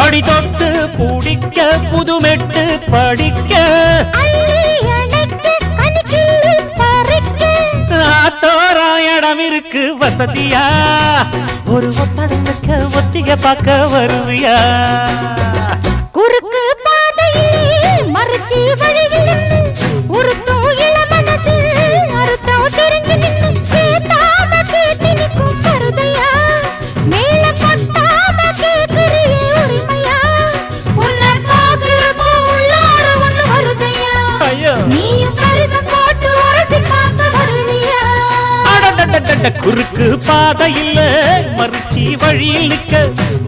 அடி தொட்டு பூடிக்க புதுமெட்டு படிக்க இடம் இருக்கு வசதியா ஒரு ஒத்தடத்துக்கு ஒத்திக பார்க்க வருவியா குறுக்கு பாதையிலே மறுச்சி வழியில் உருத்தும் இளமனசில் அறுத்தம் தெரிஞ்சு நின்று கேட்டாம கேட்டு நிற்கும் மருதையா மேல கொட்டாம கேட்கிறியே உரிமையா உன்னை பார்க்கிறப்போ உள்ளார ஒண்ணு வருதையா நீயும் பரிசம் போட்டு உரசி பார்க்க வருவியா குறுக்கு பாதையில் மறுச்சி வழியில் நிற்க